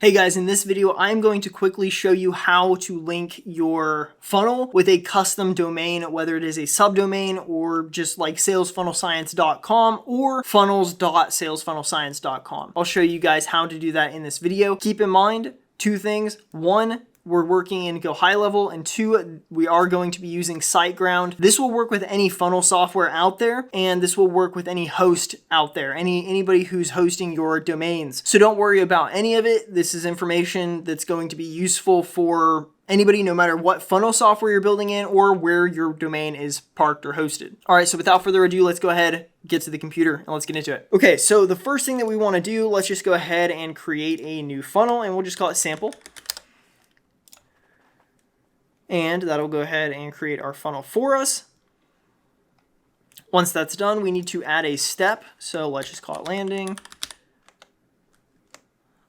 Hey guys, in this video, I'm going to quickly show you how to link your funnel with a custom domain, whether it is a subdomain or just like salesfunnelscience.com or funnels.salesfunnelscience.com. I'll show you guys how to do that in this video. Keep in mind two things. One, we're working in Go High Level, and two, we are going to be using SiteGround. This will work with any funnel software out there, and this will work with any host out there, anybody who's hosting your domains. So don't worry about any of it. This is information that's going to be useful for anybody, no matter what funnel software you're building in or where your domain is parked or hosted. All right, so without further ado, let's go ahead, get to the computer, and let's get into it. Okay, so the first thing that we want to do, let's just go ahead and create a new funnel, and we'll just call it sample. And that'll go ahead and create our funnel for us. Once that's done, we need to add a step. So let's just call it landing.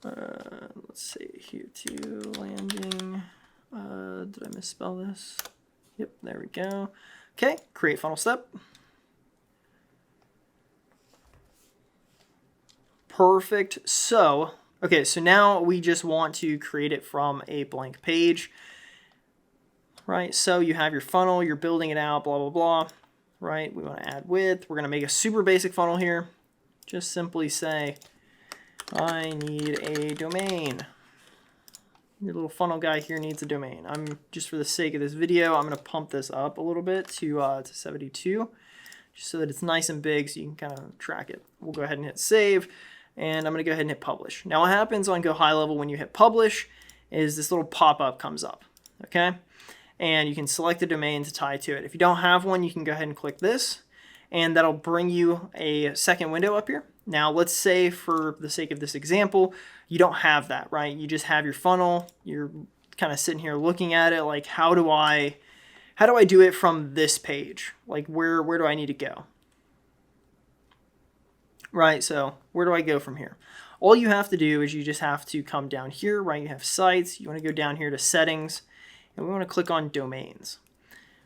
Let's say here too, landing. Did I misspell this? Yep, there we go. Okay, create funnel step. Perfect. So, okay, so now we just want to create it from a blank page. Right, so you have your funnel, you're building it out, blah, blah, blah, right? We want to add width. We're going to make a super basic funnel here. Just simply say, I need a domain. Your little funnel guy here needs a domain. Just for the sake of this video, I'm going to pump this up a little bit to 72, just so that it's nice and big so you can kind of track it. We'll go ahead and hit save, and I'm going to go ahead and hit publish. Now what happens on Go High Level when you hit publish is this little pop-up comes up, okay? And you can select the domain to tie to it. If you don't have one, you can go ahead and click this, and that'll bring you a second window up here. Now, let's say for the sake of this example, you don't have that, right? You just have your funnel. You're kind of sitting here looking at it like, how do I do it from this page? Like, where do I need to go? Right, so where do I go from here? All you have to do is you just have to come down here, right? You have sites. You want to go down here to settings. And we want to click on domains.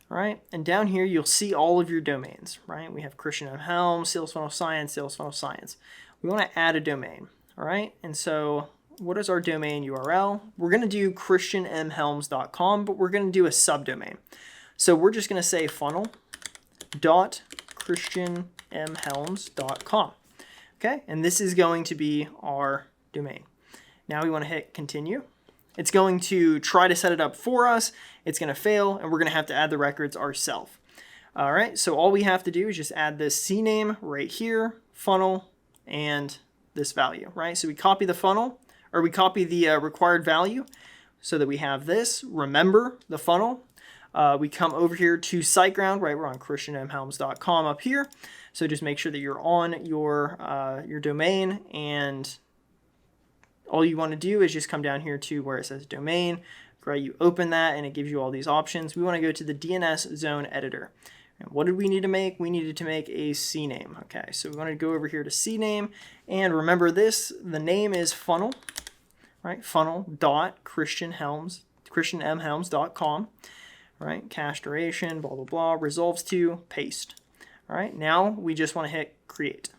All right, and down here you'll see all of your domains, right? We have Christian M. Helms, Sales Funnel Science, Sales Funnel Science. We want to add a domain, all right? And so what is our domain URL? We're going to do christianmhelms.com, but we're going to do a subdomain. So we're just going to say funnel.christianmhelms.com. Okay, and this is going to be our domain. Now we want to hit continue. It's going to try to set it up for us. It's going to fail, and we're going to have to add the records ourselves. All right, so all we have to do is just add this CNAME right here, funnel, and this value, right? So we copy the funnel, or we copy the required value so that we have this. Remember the funnel. We come over here to SiteGround, right? We're on christianmhelms.com up here. So just make sure that you're on your domain, and all you want to do is just come down here to where it says domain, right? You open that and it gives you all these options. We want to go to the DNS zone editor. And what did we need to make? We needed to make a CNAME. Okay, so we want to go over here to CNAME, and remember this, the name is funnel, right? Funnel.christianmhelms.com, right? Cache duration, blah, blah, blah, resolves to, paste. All right, now we just want to hit create.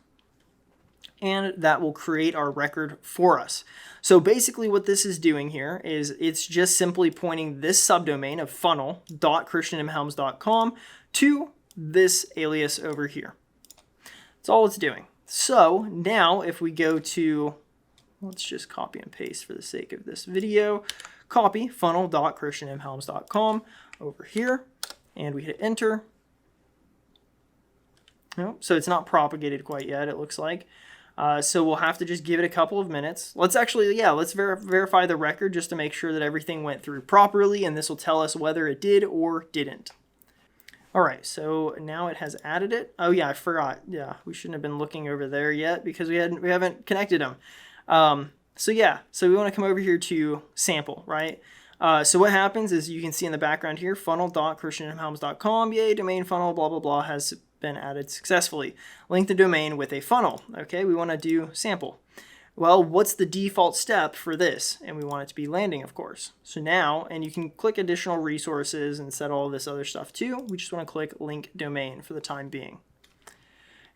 And that will create our record for us. So basically what this is doing here is it's just simply pointing this subdomain of funnel.christianmhelms.com to this alias over here. That's all it's doing. So now if we go to, let's just copy and paste for the sake of this video, copy funnel.christianmhelms.com over here, and we hit enter. Nope, so it's not propagated quite yet, it looks like. So we'll have to just give it a couple of minutes. Let's actually, let's verify the record just to make sure that everything went through properly, and this will tell us whether it did or didn't. All right, so now it has added it. Oh yeah, I forgot. Yeah, we shouldn't have been looking over there yet because we haven't connected them. So we want to come over here to sample, right? So what happens is you can see in the background here, funnel.christianmhelms.com, yay, domain funnel, blah, blah, blah, has been added successfully. Link the domain with a funnel. Okay, we want to do sample. Well, what's the default step for this? And we want it to be landing, of course. So now, and you can click additional resources and set all this other stuff too. We just want to click link domain for the time being.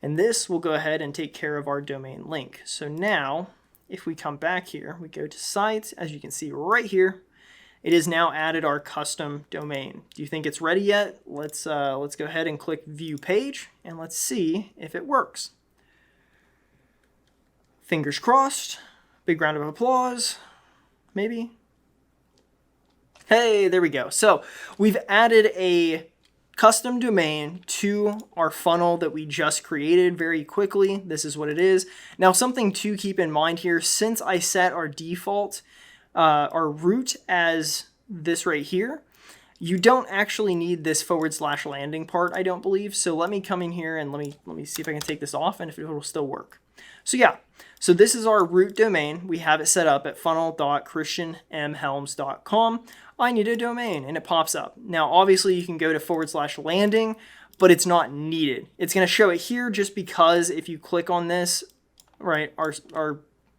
And this will go ahead and take care of our domain link. So now if we come back here, we go to sites, as you can see right here, it is now added our custom domain. Do you think it's ready yet? Let's go ahead and click view page and let's see if it works. Fingers crossed. Big round of applause. Maybe. Hey, there we go. So we've added a custom domain to our funnel that we just created very quickly. This is what it is. Now, something to keep in mind here, since I set our default, our root as this right here, you don't actually need this / landing part, I don't believe. So let me come in here and let me see if I can take this off and if it will still work. So yeah, so this is our root domain. We have it set up at funnel.christianmhelms.com. I need a domain, and it pops up. Now, obviously, you can go to / landing, but it's not needed. It's going to show it here just because if you click on this, right, our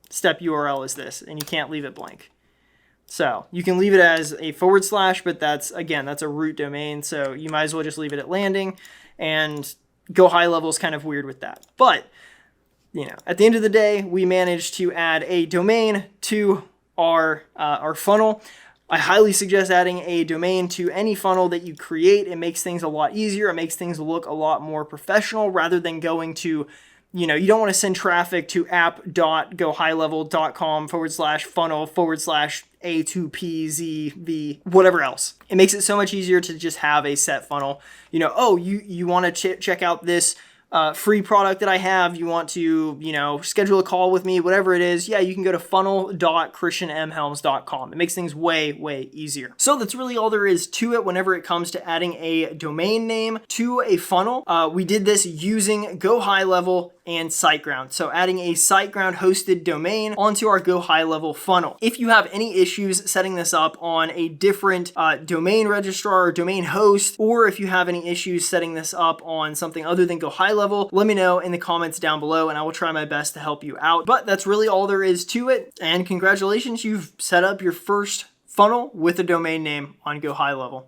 step URL is this, and you can't leave it blank. So you can leave it as a /, but that's a root domain, so you might as well just leave it at landing, and Go High Level is kind of weird with that. But you know, at the end of the day, we managed to add a domain to our funnel. I highly suggest adding a domain to any funnel that you create. It makes things a lot easier. It makes things look a lot more professional rather than going to, you know, you don't want to send traffic to app.gohighlevel.com /funnel /A2PZV, whatever else. It makes it so much easier to just have a set funnel. You know, oh, you want to check out this free product that I have, you want to, you know, schedule a call with me, whatever it is, yeah, you can go to funnel.christianmhelms.com. It makes things way, way easier. So that's really all there is to it whenever it comes to adding a domain name to a funnel. We did this using Go High Level and SiteGround. So adding a SiteGround hosted domain onto our Go High Level funnel. If you have any issues setting this up on a different domain registrar or domain host, or if you have any issues setting this up on something other than Go High Level, let me know in the comments down below and I will try my best to help you out. But that's really all there is to it. And congratulations, you've set up your first funnel with a domain name on Go High Level.